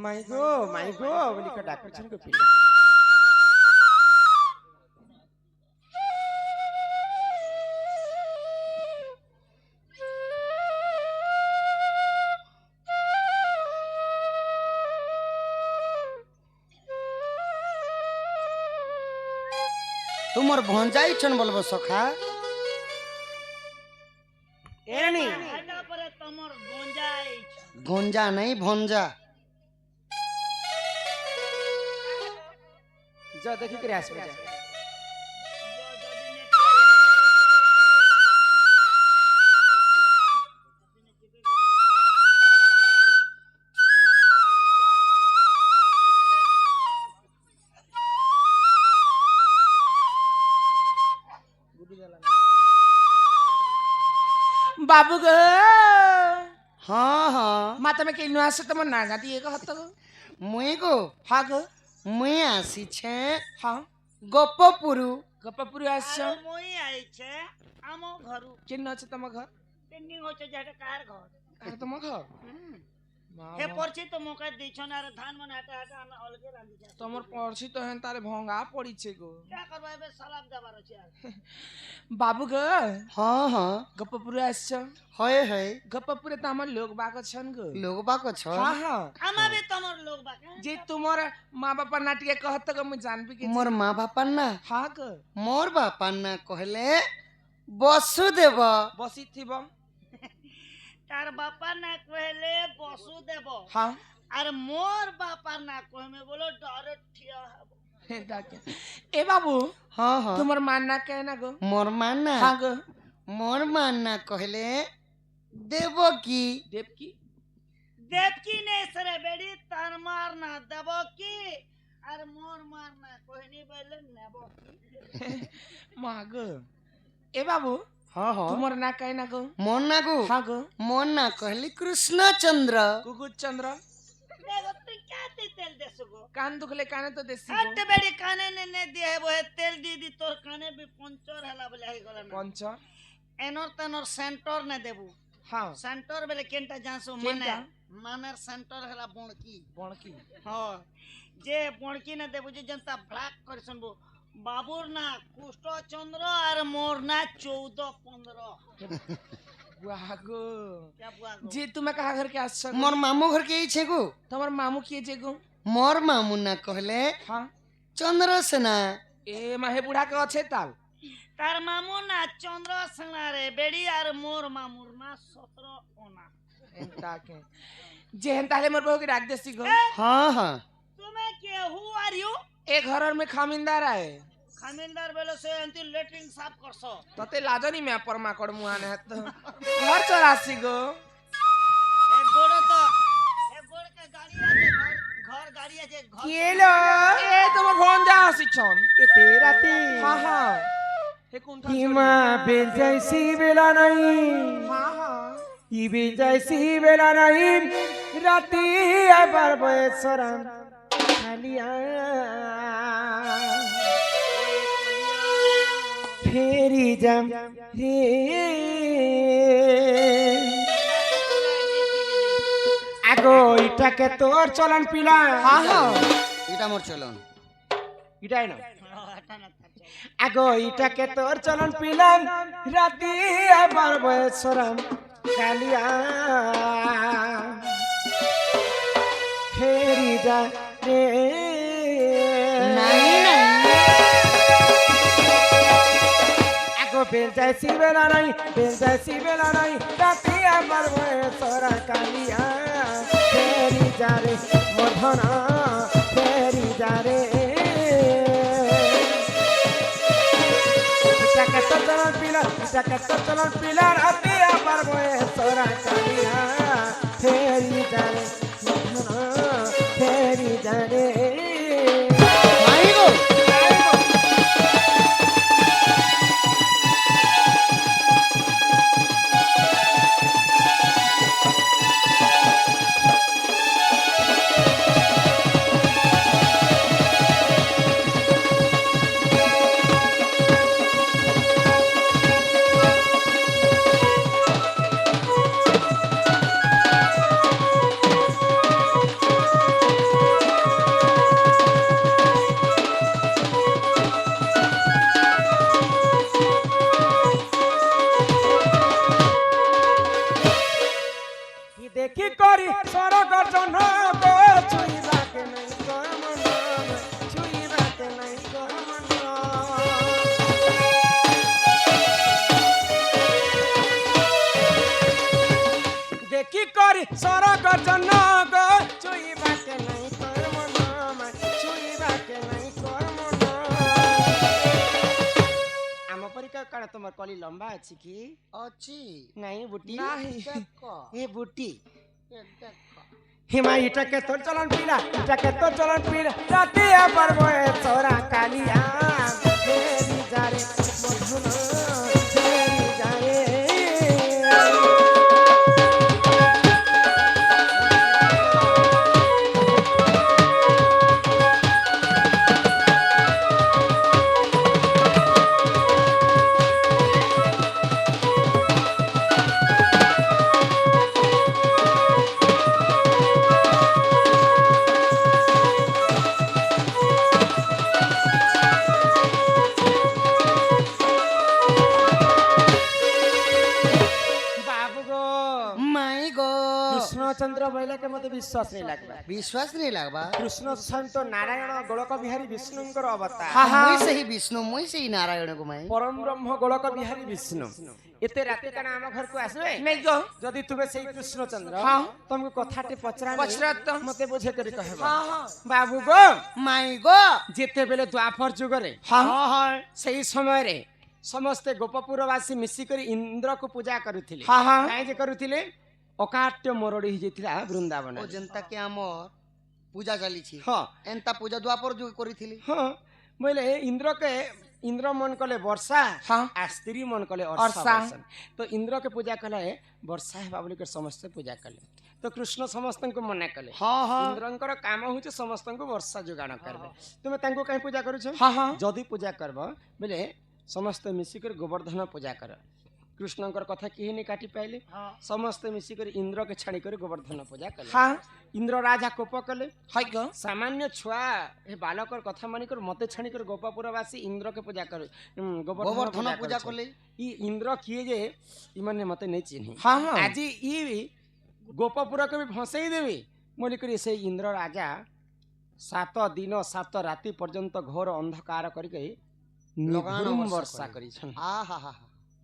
মাইগো বলি কা ডাকছেন গো পিলা তোমার ভঞ্জাই ছন বলবো সখা এরানি এটা পরে তোমার গঞ্জাই গঞ্জা নাই ভঞ্জা যা দেখি করে আসবে যা बाबू गो हाँ हाँ माता में केनु आसे तम नागा दिए को हत मुई गो हा गो मुई आसी छे हा गोपपुरु गप्पपुरी आछ মই আইছে আমো ঘরু केनु আছে तम घर ট্রেনিং হচ্ছে যেটা কার ঘর अरे तम घर হে পড়ছি তো মোকা দিছন আর ধান মনে হাটা হাটা আমি অলগে রান্ধি যা तमर परछि तो हेन तारे भंगा पड़ी छे गो क्या करबा एबे सलाम देबार আছে আর बाबू गो हाँ हाँ गप्पपुरी आछ হয় হয় गप्पपुरे त हमर लोग बाग छन गो लोग बाको छ हां हां আমাবে তোমার লোক বাকা जे तुमर माँ बापा नाटिके कहत गो मैं जानबी के मोर माँ बापा ना हां गो मोर बापा ना कहले वसुदेव बसी थिबम তার বাপা না কইলে বসু দেব हां আর মোর বাপা না কইমে বলো ডরে ঠিয়া হবো डाके ए बाबू हाँ हाँ तुमर मानना कहना गो मोर माँ ना हां गो मोर माँ ना कहले देव की देव की দেবকি নে সরে বেড়ি তার মার না দেব কি আর মোর মার না কইনি বলে নেব কি माग ए बाबू हाँ हाँ तुमर ना कहना गो मोर ना गो हां गो मोर ना कहली कृष्ण चंद्र कुकुर चंद्र देखो तू क्या तेल देसुगो कान दुखले काने तो देसी गो हट बेड़ी काने ने दिए है वो है तेल दी दी तोर काने भी पंचर हला बोले है गला ना पंच एनोर तनोर सेंटर ने देबू हां सेंटर बेले केंटा जानसु केनटा? मानर सेंटर हला बोणकी बणकी हां जे बोणकी ने देबू जे जनता ब्लैक कर सुनबो बाबूर ना कुष्ठ चंद्र और मोर ना 14 15 वागो क्या बुआ गो जे तुम कहा घर के आछ मोर मामू घर के छे गो तमर मामू किए जे गो मोर मामू ना कहले हां चंद्र सेना ए माहे बुढ़ा के अच्छे ताल तार मामू ना चंद्र सेना रे बेड़ी और मोर मामूर ना 17 ओना एंता के जे हन ताले मोर बहू के डाक देसी गो हाँ हाँ तुम्हें के हु आर यू ए घर में खामिंदार आए खामिलदार बेलो से अंति लेटरिंग साफ करसो तते लाजनी में परमा कड़ मुहाने हत घर 84 गो एक गोड़ के गाड़ी है घर गाड़ी है घर केलो ए तुम फोन जा सिछन এতে রাতে हां हां हे कोन था হিমা বেল যাইছি বেলা নাই हां हां ই বেল যাইছি বেলা নাই রাতে আবার বয়সরাম খালিয়া ফেরি যাম রে আগো ইটাকে তোর চলন পিলা हां हां এটা মোর চলন ইটাই না हटा ना আগো ইটাকে তোর চলন পিলাম রাতে আবার বয়সরাম কালিয়া ফেরি যা রে নাই নাই আগো বেল যাইছি বেলা নাই বেল যাইছি বেলা নাই রাতে আবার বয়সরা কালিয়া ফেরি যা রে মধনা ফেরি যা রে ইটাকে তোর চলন পিলা ইটাকে তোর চলন পিলা রাতে আবার বয়সরা কালিয়া ফেরি যা রে মধনা ফেরি যা রে নাই গো कमली लंबा अच्छी की अच्छी नहीं बुटी नहीं देखो ए बुटी ये देखो हिमा इटा के तो चलन पीला इटा के तो चलन पीला रातिया पर मोए तोरा कालिया तेरी जारे मधुना तेरी जारे बाबू गो माई गो कृष्णचंद्र बोले के मते विश्वास नहीं लगबा विश्वास नहीं लगवा कृष्ण सন্ত नारायण गोलक बिहारी विष्णुंकर अवतार मुई से ही विष्णु मुई से ही नारायण को माई परम ब्रह्म गोलक बिहारी विष्णु एते राति काना हम घर को आसबे नहीं गो जदि तुमे सेही कृष्णचंद्र हाँ। तुमको कथाटे पचरा पचरा तो। मते बुझे करी कहबा हाँ हाँ बाबू गो माई गो जेते बेले द्वापर जुग रे हाँ हाँ सेही समय रे समस्ते गोपपुरवासी मिसी करी इंद्र को पूजा करुथिले हाँ हाँ काहे जे करुथिले अकाट्य मरड़ी हि जेतिला वृंदावन ओ जनता के हमर पूजा चली छी हां एंता पूजा द्वापर जुग करिथिली हां बोले इंद्र के इंद्र मन कले वर्षा हाँ आ स्त्री मन कले वर्षा। वर्षा तो इंद्र के पूजा कले वर्षा है बाबुली के समस्त पूजा कले तो कृष्ण समस्त को मना कले हाँ हाँ इंद्रंकर काम होचे समस्त को वर्षा जोगाण करबे तुमे तांको काहे पूजा करू छ हाँ हाँ जदि पूजा करब बोले समस्त मिसिकर गोवर्धन पूजा कर कृष्णंकर कथा केही नहीं काटी पाइले समस्त मिसिकर इंद्र के छाड़ी कर गोवर्धन पूजा कले हाँ इंद्र राजा कोप कले हाय गो सामान्य छुआ हे बालकर कथा मानिकर मते छाणी कर गोपापुरवासी इंद्र के पूजा कर गोवर्धन पूजा कर कले ई इंद्र किए जे ई माने मते नहीं चिन्ही हाँ हाँ आज ई गोपापुर के भी भसई देवी मोली करी से इंद्र राजा 7 दिन 7 राति पर्यंत घोर अंधकार करके लगाण निगुम वर्षा वर्षा करी छन आ हा हा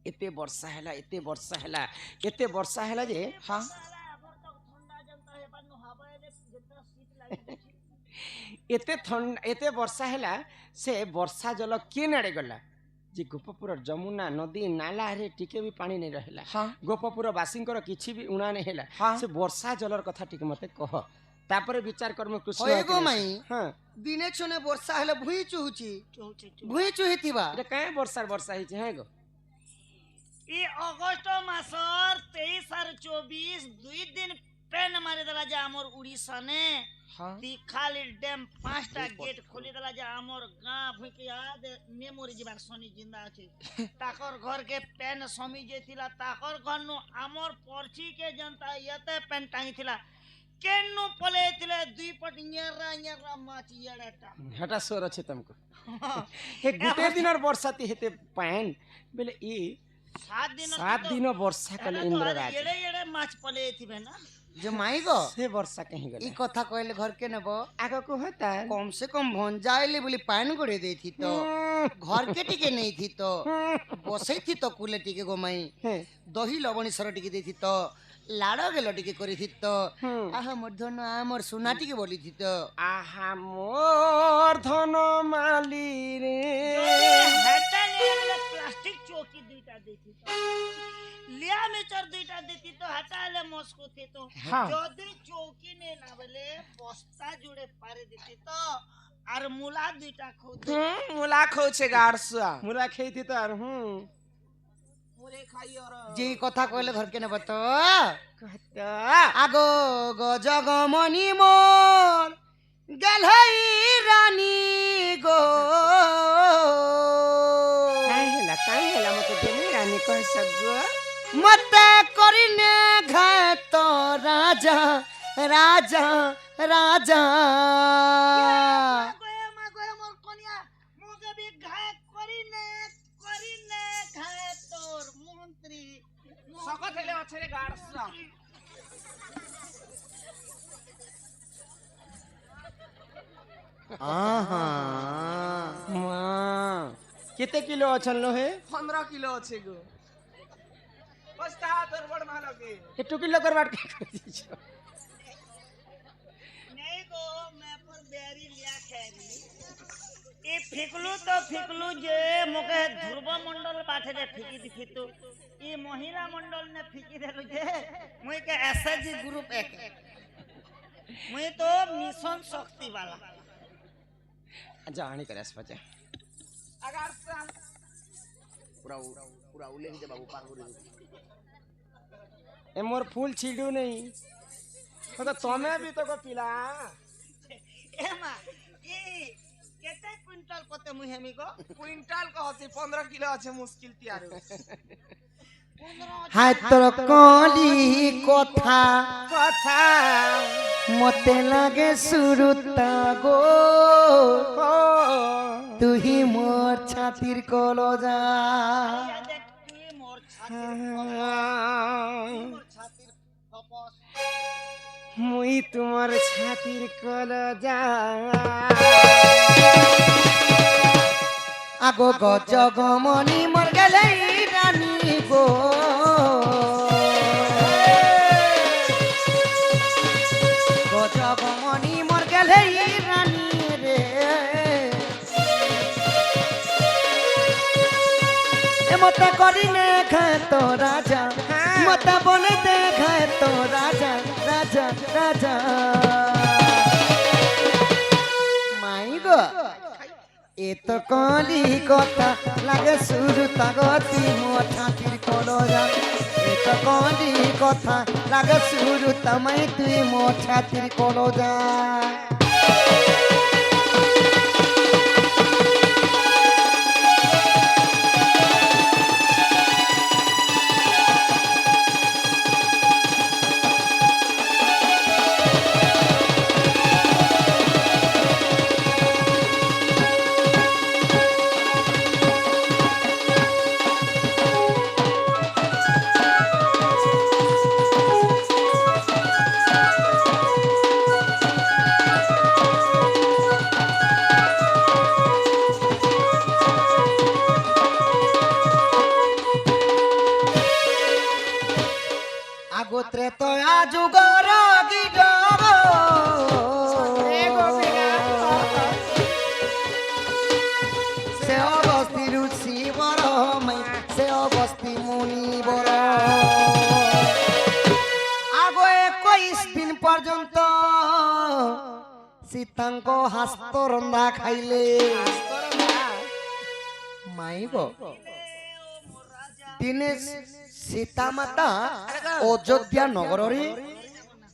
एते वर्षा हैला एते वर्षा हैला एते वर्षा हैला जे हाँ एते वर्षा हैला से वर्षा जल के नाड़े गला जे गोपपुर जमुना नदी नाला रे टिके भी पानी नहीं रहला हाँ गोपपुर वासींकर किछि भी उणा नहीं हैला हाँ। से वर्षा जलर कथा टिके मते कह तापरे विचार कर्म कृष्ण होए गो माई हां दिने छने वर्षा हेले भुई चुहुची भुई चुहिथिबा एटा काहे वर्षा वर्षा हिचे है गो ई अगस्त मासर 23 और 24 दुई दिन पेन मारे दला जे हमर उड़ीसा ने हाँ तीखाली डैम 5टा गेट खोली दला जे हमर गां भुके याद मेमोरी जीवार सोनी जिंदा अछि ताकर घर के पेन समी जेतिला ताकर घर नु हमर पर्ची के जनता यते पेन टाई थिला केनु पले थिले दुई पट न्यारा माच येडाटा हटा सोर छे तुमको हे गुटे दिनर वर्षा ती हेते पान बेले ई 7 दिन वर्षा कल इंद्र राज येडे येडे माच पले थिबे ना जे माई गो से वर्षा कहीं ई गले कथा कहले घर के नेबो आगो को होता कम से कम भंजाइले बोली पानी गड़े दे थी तो घर के टिके नहीं थी तो बसई थी तो कुले टिके गो माई दही लवणी सर टिके दे थी तो लाड़ गेलो टिके करी थी तो आहा मोर धन आमर सोना टिके बोली थी तो आहा मोर धन माली रे प्लास्टिक चौकी दुईटा देती तो लिया मीटर दुईटा देती तो हटाले मस्को थे तो हाँ। जदि चौकी ने ना बोले बस्ता जुड़े पारे देती तो আর মুলা দুইটা খোদে मुला खोचे गाड़सा मुला खेती तो आर मुरे खाई और जे कथा कहले घर के नेबो तो कहता আগো গজগমনি মোর গেলই রানী গো काहे हेला मते देनी रानी कह सगो मते करिने घात राजा राजा राजा গয়ে মোর কনিয়া মুগে বি ঘায় করিনে ঘায় তোর মন্ত্রী सकत हेले अछरे गाड़सा आहा मां केते किलो अछन लो हे 15 किलो अच्छे गो बस्ता तोर बड़ मालो के ए 2 किलो करवाट के कर दीछो नहीं गो मैं पर बेरी लिया खैरी ই ফিকলু যে মোকে ধ্রুব মন্ডল পাঠে ফিকি দিছি তো ই মহিলা মন্ডল নে ফিকি দেলু যে মুই কে এসএসজি গ্রুপ এক মুই তো মিশন শক্তি वाला जानी करे पचे अगर साल पूरा उले ही दे बाबू पार कर दे ए मोर फूल छिड़ू नहीं तो तमे भी तो को पिला एमा इ केते क्विंटल पते मुई हेमी को क्विंटल को हसी 15 किलो আছে মুশকিল তিয়ার हाय तोर कली कथा कथा मते लागे सुरुता गो तू ही मोर छातिर कलजा या देख तू मोर छातिर फपस मुई तुम्हार छातिर कलजा আগো গজগমনি মর গেলে রানী গো গজগমনি মর গেলে রানী রে এ মতে করি নে খায় তো রাজা মতে বলে দেখায় তো রাজা রাজা রাজা মাই গো এ তো কলি কথা লাগে সুরু তাগতি মোঠাতির কলরা এ তো কলি কথা লাগে সুরু তামাই তুই মোঠাতির কলরা আগোত্রে তো আজুগর গিড সে অবস্থি রুচি বড় মাই সে অবস্থি মুনি বড় আগো 21 দিন পর্যন্ত সীতাঙ্ক হাস্ত রন্ধা খাইলে মাইব দিনে সীতা মাতা অযোধ্যা নগরে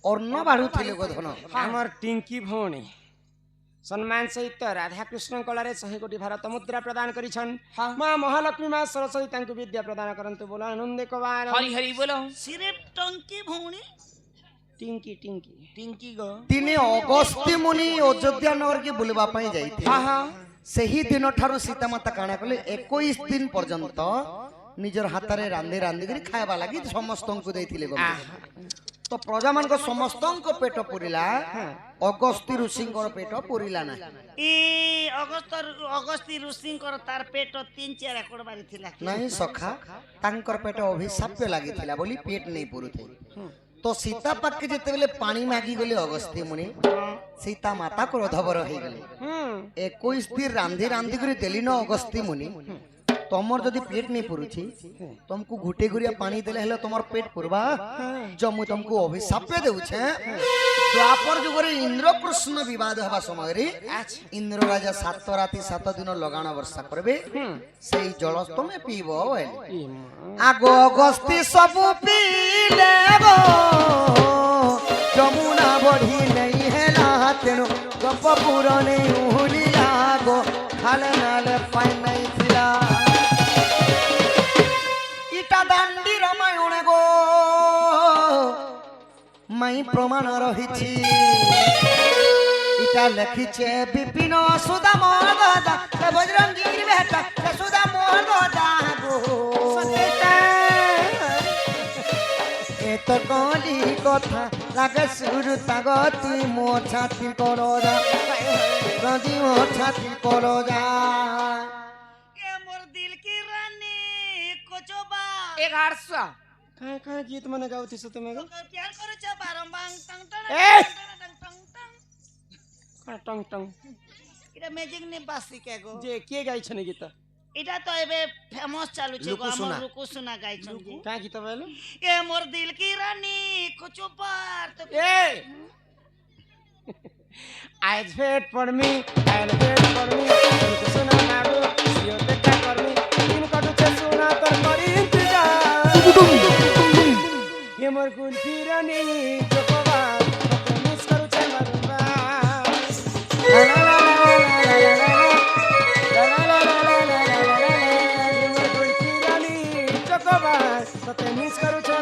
অন্ন বাড়ুଥିଲେ গোধন আমার টিঙ্কি ভৌणी सम्मान सहित राधा कृष्ण कलारे 100 कोटी भारत मुद्रा प्रदान करिछन मां महालक्ष्मी मां सरस्वती तांकु विद्या प्रदान करंतु बोला आनंद कबार हरि हरि बोलो सिर्फ टंकी भौणी टिंकी टिंकी टिंकी गो दिने अगस्त्य मुनि अयोध्या नगर के बुलवा पई जाइते सही दिन ठारू सीता माता काना कले 21 दिन पर्यंत निजर हातारे रांधे रांधे करी खायबा लागि समस्त को देथिले गो तो प्रजा मान को समस्त को पेट पुरिला अगस्त्य ऋषिंकर पेट पुरिला ना ई अगस्ती ऋषिंकर तार पेट 3-4 एकड़ बारी थिला नहीं सखा तांकर पेट अभिशाप लागि थिला बोली पेट नहीं पुरुथे तो सीता पाके जेते बेले पानी मागी गले अगस्त्य मुनि सीता माता क्रोधवर हो गले 21 दिन रांधे रांधे करी देली न अगस्त्य मुनि तमर जदि पेट नहीं पुरुछि तुमको घुटे गुरिया पानी देले हेले तमर पेट पुरबा जमु तुमको अभिशाप देउ छे द्वापर जुगरे इंद्र कृष्ण विवाद हवा समय रे इंद्र राजा 7 राति 7 दिन लगाण वर्षा करबे सेई जल तुमे पीबो आगो अगस्त्य सब पीले गो जमुना बढ़ी नहीं हेला तेनु गप पुराने उहुली लागो खाले नाले पाई नहीं थिला इटा दांडी रामायण गो माई प्रमाण रहिछि इटा लिखिछे विपिन सुदाम गदा बजरंगीर बेटा सुदाम गदा गो तो कली कथा लागे सुरु ताग तुई मो छाती करो जा राजी मो छाती करो जा के मोर दिल की रानी कोचोबा 1100 काय गीत मने गाउथि छ तुमे गो प्यार करे छ बारंबार टंग टंग ए! टंग टंग टंग टंग এটা ম্যাজিক নে বাসি কে গো যে কে গাইছনি গীত এটা তো এবে ফেমাস চালুছে গো লুকুসোনা। আমার লুকুসোনা গাইছন যে কা গীত বলো এ মোর দিল কি রানী কুছো পার তো এ আজ ভেট ফর মি আইল ভেট ফর মি তুমকো শোনা লাগো সিও দেখা করমি দিন কটুছে শোনা তোর করি ইন্তজার এ মোর কুলফি রানী চোপবা তোকে মিস করুছে বারবার লা লা লা লা লা লা তোতে মিস করুছে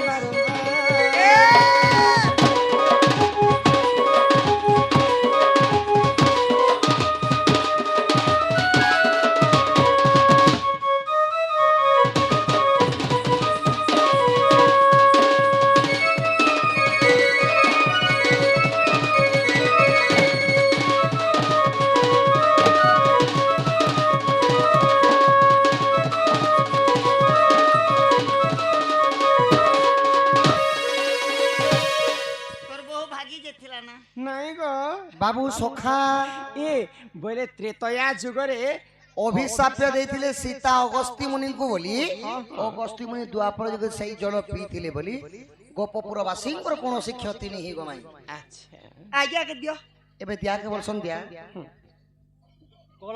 তোর বউ ভাগি যেছিলা না নাই গো বাবু সখা এ বলে ত্রেতয়া যুগরে অভিଶାପ ଦେଇଥିଲେ ସୀତା ଅଗସ୍ତ୍ୟ ମୁନିଙ୍କୁ ବୋଲି ଅଗସ୍ତ୍ୟ ମୁନି ଦ୍ୱାପର ଯୁଗରେ ସେଇ ଜଳ ପିଇଥିଲେ ବୋଲି ଗୋପପୁର ବାସୀଙ୍କର କୌଣସି କ୍ଷତି ନେଇ ହେଇଗମାଇ ଆଚ୍ଛା ଆଜ୍ଞା କେ ଦିଅ ଏବେ ଦିଆ କେବଳ ସନ୍ଧ୍ୟା କଳ